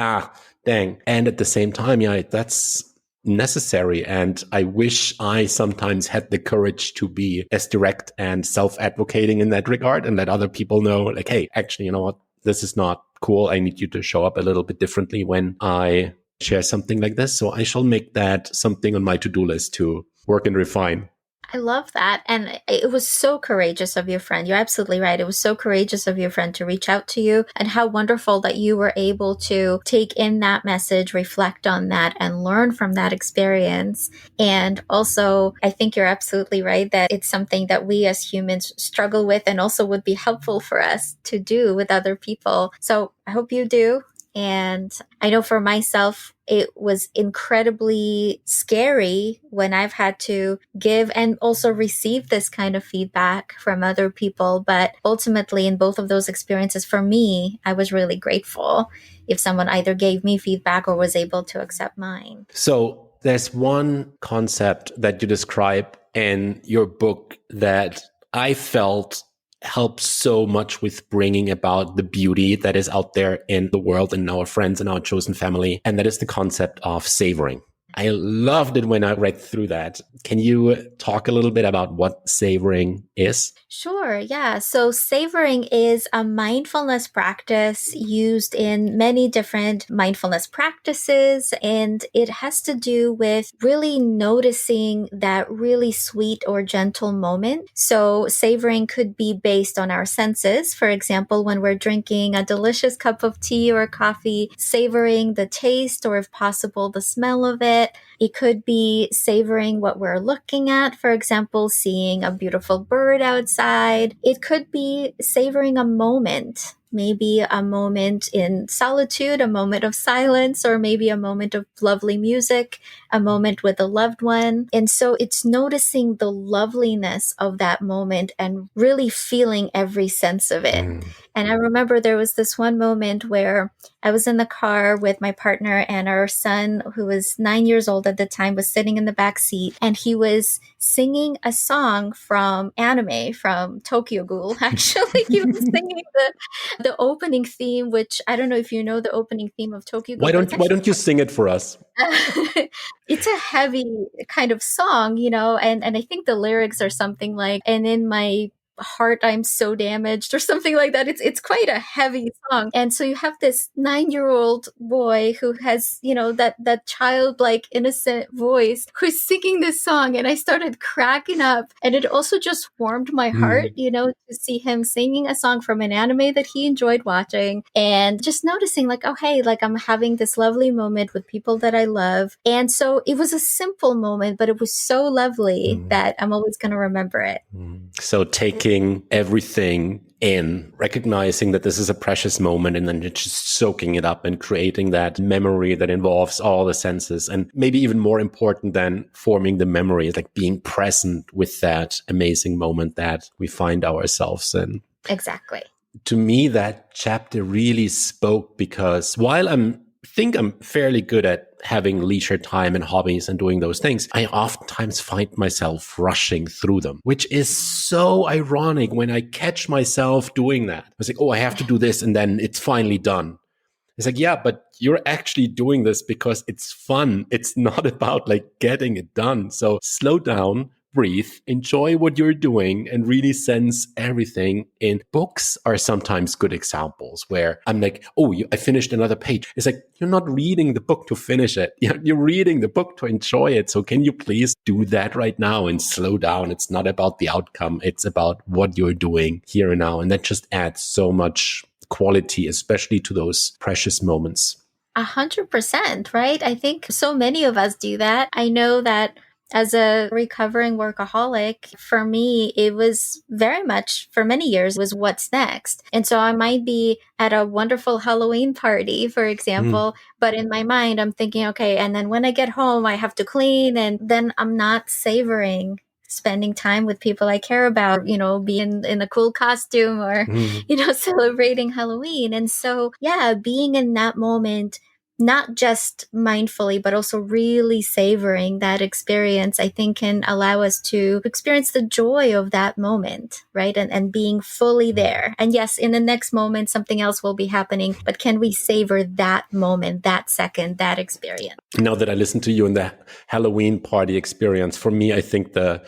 dang. And at the same time, yeah, that's necessary. And I wish I sometimes had the courage to be as direct and self-advocating in that regard and let other people know, like, hey, actually, you know what? This is not cool. I need you to show up a little bit differently when I share something like this. So I shall make that something on my to-do list to work and refine. I love that. And it was so courageous of your friend. You're absolutely right. It was so courageous of your friend to reach out to you, and how wonderful that you were able to take in that message, reflect on that, and learn from that experience. And also, I think you're absolutely right that it's something that we as humans struggle with and also would be helpful for us to do with other people. So I hope you do. And I know for myself, it was incredibly scary when I've had to give and also receive this kind of feedback from other people. But ultimately, in both of those experiences, for me, I was really grateful if someone either gave me feedback or was able to accept mine. So there's one concept that you describe in your book that I felt helps so much with bringing about the beauty that is out there in the world and our friends and our chosen family. And that is the concept of savoring. I loved it when I read through that. Can you talk a little bit about what savoring is? Sure, yeah. So savoring is a mindfulness practice used in many different mindfulness practices, and it has to do with really noticing that really sweet or gentle moment. So savoring could be based on our senses. For example, when we're drinking a delicious cup of tea or coffee, savoring the taste or if possible, the smell of it. It could be savoring what we're looking at. For example, seeing a beautiful bird outside. It could be savoring a moment, maybe a moment in solitude, a moment of silence, or maybe a moment of lovely music, a moment with a loved one. And so it's noticing the loveliness of that moment and really feeling every sense of it. And I remember there was this one moment where I was in the car with my partner, and our son, who was 9 years old at the time, was sitting in the back seat, and he was singing a song from anime, from Tokyo Ghoul. Actually, he was singing the opening theme, which I don't know if you know the opening theme of Tokyo Ghoul. Why don't you sing it for us? It's a heavy kind of song, and I think the lyrics are something like, and in my heart I'm so damaged, or something like that. It's quite a heavy song. And so you have this 9-year-old boy who has, that childlike innocent voice who's singing this song, and I started cracking up. And it also just warmed my heart, to see him singing a song from an anime that he enjoyed watching, and just noticing like, oh hey, like I'm having this lovely moment with people that I love. And so it was a simple moment, but it was so lovely that I'm always going to remember it. So taking everything in, recognizing that this is a precious moment, and then just soaking it up and creating that memory that involves all the senses. And maybe even more important than forming the memory is like being present with that amazing moment that we find ourselves in. Exactly. To me, that chapter really spoke, because while I think I'm fairly good at having leisure time and hobbies and doing those things, I oftentimes find myself rushing through them, which is so ironic when I catch myself doing that. I was like, oh, I have to do this, and then it's finally done. It's like, yeah, but you're actually doing this because it's fun. It's not about like getting it done. So slow down, breathe, enjoy what you're doing, and really sense everything. In books are sometimes good examples where I'm like, oh, I finished another page. It's like, you're not reading the book to finish it. You're reading the book to enjoy it. So can you please do that right now and slow down? It's not about the outcome. It's about what you're doing here and now. And that just adds so much quality, especially to those precious moments. 100%, right? I think so many of us do that. I know that as a recovering workaholic, for me, it was very much, for many years, was what's next. And so I might be at a wonderful Halloween party, for example, but in my mind, I'm thinking, okay, and then when I get home, I have to clean, and then I'm not savoring spending time with people I care about, being in a cool costume or, celebrating Halloween. And so, yeah, being in that moment, not just mindfully, but also really savoring that experience, I think can allow us to experience the joy of that moment, right? And being fully there. And yes, in the next moment, something else will be happening, but can we savor that moment, that second, that experience? Now that I listened to you in the Halloween party experience, for me, I think the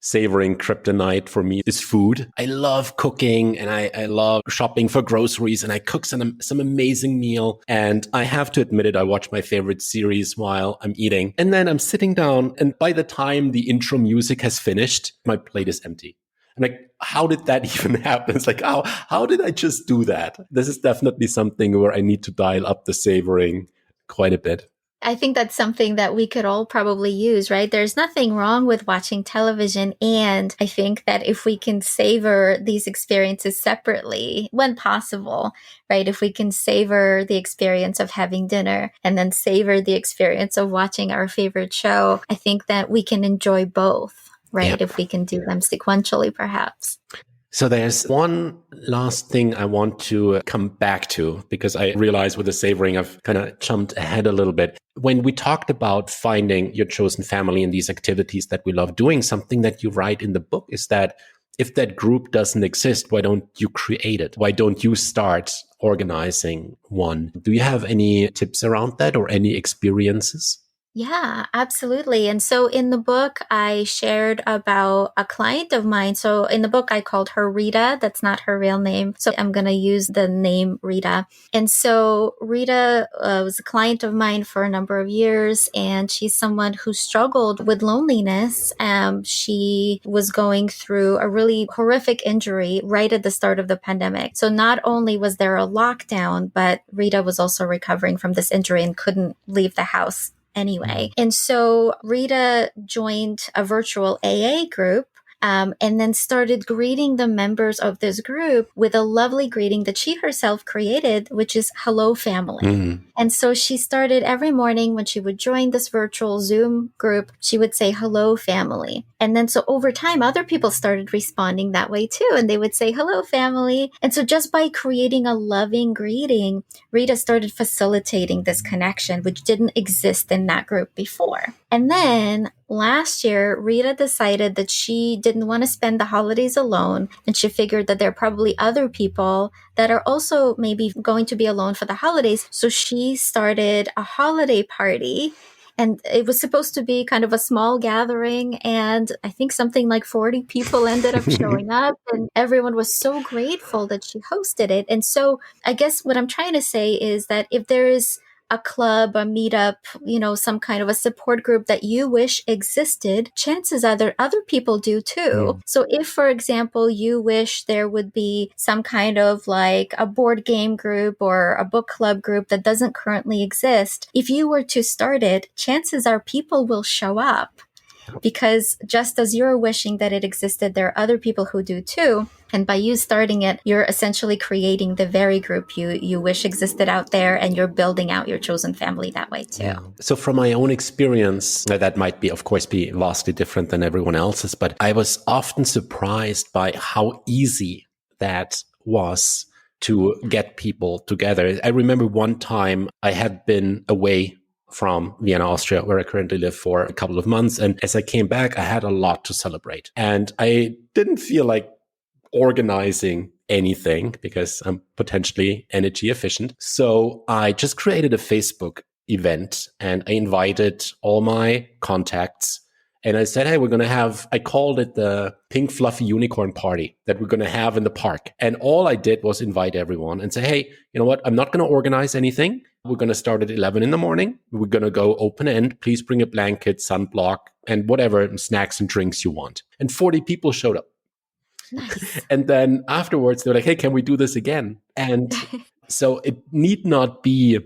savoring kryptonite for me is food. I love cooking, and I love shopping for groceries, and I cook some amazing meal. And I have to admit it, I watch my favorite series while I'm eating. And then I'm sitting down, and by the time the intro music has finished, my plate is empty. I'm like, how did that even happen? It's like, how did I just do that? This is definitely something where I need to dial up the savoring quite a bit. I think that's something that we could all probably use, right? There's nothing wrong with watching television. And I think that if we can savor these experiences separately, when possible, right? If we can savor the experience of having dinner and then savor the experience of watching our favorite show, I think that we can enjoy both, right? Yep. If we can do them sequentially, perhaps. So there's one last thing I want to come back to, because I realize with the savoring, I've kind of jumped ahead a little bit. When we talked about finding your chosen family and these activities that we love doing, something that you write in the book is that if that group doesn't exist, why don't you create it? Why don't you start organizing one? Do you have any tips around that or any experiences? Yeah, absolutely. And so in the book, I shared about a client of mine. So in the book, I called her Rita. That's not her real name. So I'm going to use the name Rita. And so Rita was a client of mine for a number of years, and she's someone who struggled with loneliness. She was going through a really horrific injury right at the start of the pandemic. So not only was there a lockdown, but Rita was also recovering from this injury and couldn't leave the house anyway. And so Rita joined a virtual AA group, and then started greeting the members of this group with a lovely greeting that she herself created, which is hello family. And so she started every morning when she would join this virtual Zoom group, she would say hello family. And then so over time, other people started responding that way too. And they would say hello family. And so just by creating a loving greeting, Rita started facilitating this connection, which didn't exist in that group before. And then last year, Rita decided that she didn't want to spend the holidays alone. And she figured that there are probably other people that are also maybe going to be alone for the holidays. So she started a holiday party. And it was supposed to be kind of a small gathering. And I think something like 40 people ended up showing up. And everyone was so grateful that she hosted it. And so I guess what I'm trying to say is that if there is a club, a meetup, some kind of a support group that you wish existed, chances are that other people do too. So if, for example, you wish there would be some kind of like a board game group or a book club group that doesn't currently exist, if you were to start it, chances are people will show up. Because just as you're wishing that it existed, there are other people who do too. And by you starting it, you're essentially creating the very group you wish existed out there, and you're building out your chosen family that way too. Yeah. So from my own experience, that might be, of course, be vastly different than everyone else's, but I was often surprised by how easy that was to get people together. I remember one time I had been away from Vienna, Austria, where I currently live, for a couple of months. And as I came back, I had a lot to celebrate. And I didn't feel like organizing anything because I'm potentially energy efficient. So I just created a Facebook event and I invited all my contacts. And I said, hey, I called it the Pink Fluffy Unicorn Party that we're going to have in the park. And all I did was invite everyone and say, hey, you know what? I'm not going to organize anything. We're going to start at 11 in the morning. We're going to go open end. Please bring a blanket, sunblock, and whatever snacks and drinks you want. And 40 people showed up. Nice. And then afterwards, they were like, hey, can we do this again? And so it need not be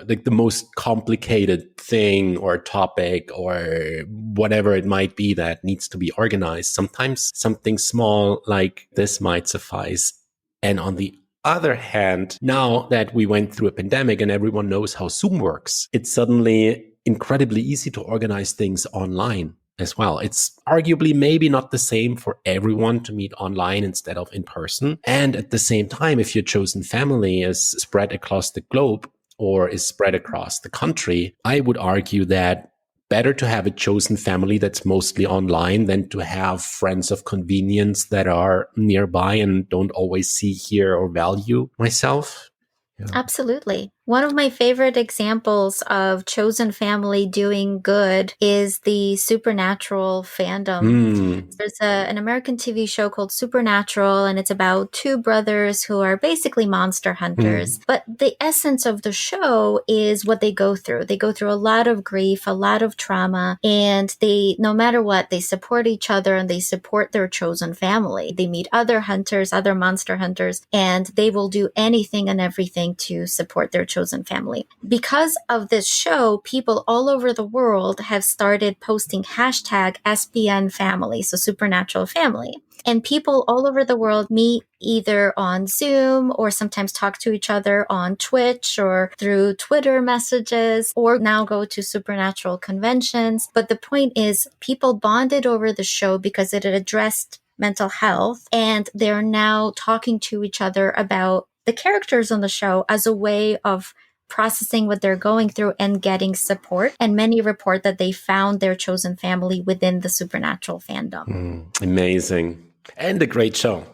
like the most complicated thing or topic or whatever it might be that needs to be organized. Sometimes something small like this might suffice. And on the other hand, now that we went through a pandemic and everyone knows how Zoom works, it's suddenly incredibly easy to organize things online as well. It's arguably maybe not the same for everyone to meet online instead of in person. And at the same time, if your chosen family is spread across the globe or is spread across the country, I would argue that better to have a chosen family that's mostly online than to have friends of convenience that are nearby and don't always see, hear, or value myself. Yeah. Absolutely. One of my favorite examples of chosen family doing good is the Supernatural fandom. There's an American TV show called Supernatural, and it's about two brothers who are basically monster hunters. But the essence of the show is what they go through. They go through a lot of grief, a lot of trauma, and they, no matter what, they support each other and they support their chosen family. They meet other hunters, other monster hunters, and they will do anything and everything to support their chosen family. Because of this show, people all over the world have started posting hashtag SPN family, so supernatural family. And people all over the world meet either on Zoom or sometimes talk to each other on Twitch or through Twitter messages, or now go to supernatural conventions. But the point is, people bonded over the show because it addressed mental health, and they're now talking to each other about the characters on the show as a way of processing what they're going through and getting support. And many report that they found their chosen family within the supernatural fandom. Amazing. And a great show.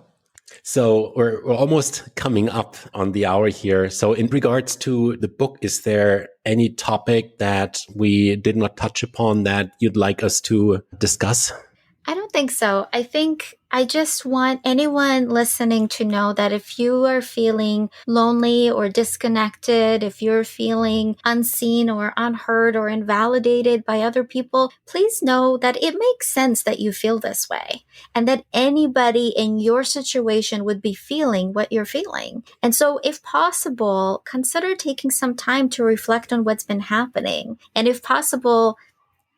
So we're almost coming up on the hour here. So in regards to the book, is there any topic that we did not touch upon that you'd like us to discuss? I don't think so. I think I just want anyone listening to know that if you are feeling lonely or disconnected, if you're feeling unseen or unheard or invalidated by other people, please know that it makes sense that you feel this way and that anybody in your situation would be feeling what you're feeling. And so if possible, consider taking some time to reflect on what's been happening. And if possible,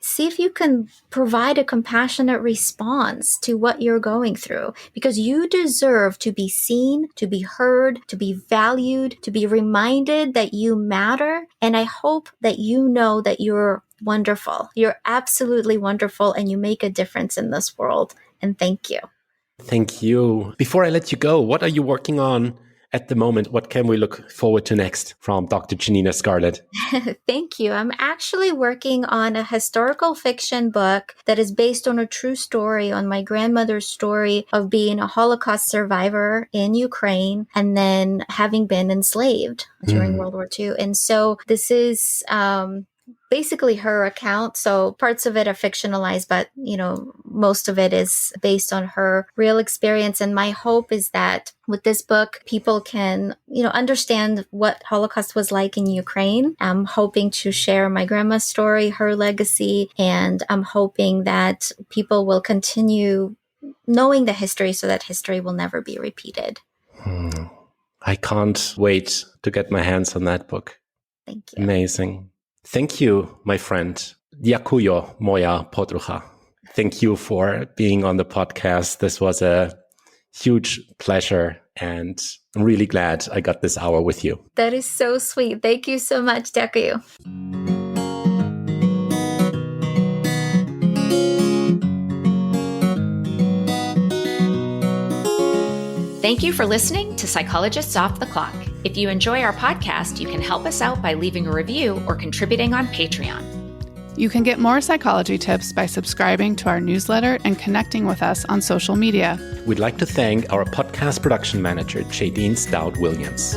see if you can provide a compassionate response to what you're going through, because you deserve to be seen, to be heard, to be valued, to be reminded that you matter. And I hope that you know that you're wonderful. You're absolutely wonderful, and you make a difference in this world. And thank you. Thank you. Before I let you go, what are you working on at the moment? What can we look forward to next from Dr. Janina Scarlet? Thank you. I'm actually working on a historical fiction book that is based on a true story, on my grandmother's story of being a Holocaust survivor in Ukraine and then having been enslaved during World War II. And so this is basically her account. So parts of it are fictionalized, but, most of it is based on her real experience. And my hope is that with this book, people can, understand what Holocaust was like in Ukraine. I'm hoping to share my grandma's story, her legacy, and I'm hoping that people will continue knowing the history so that history will never be repeated. I can't wait to get my hands on that book. Thank you. Amazing. Thank you, my friend. Dziękuję, moja podrucha. Thank you for being on the podcast. This was a huge pleasure, and I'm really glad I got this hour with you. That is so sweet. Thank you so much. Dziękuję. Thank you for listening to Psychologists Off the Clock. If you enjoy our podcast, you can help us out by leaving a review or contributing on Patreon. You can get more psychology tips by subscribing to our newsletter and connecting with us on social media. We'd like to thank our podcast production manager, Jadine Stout-Williams.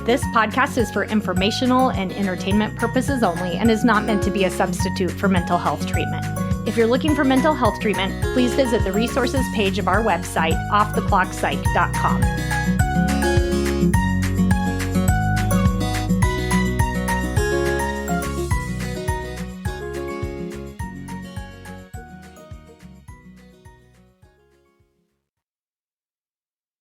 This podcast is for informational and entertainment purposes only and is not meant to be a substitute for mental health treatment. If you're looking for mental health treatment, please visit the resources page of our website, offtheclockpsych.com.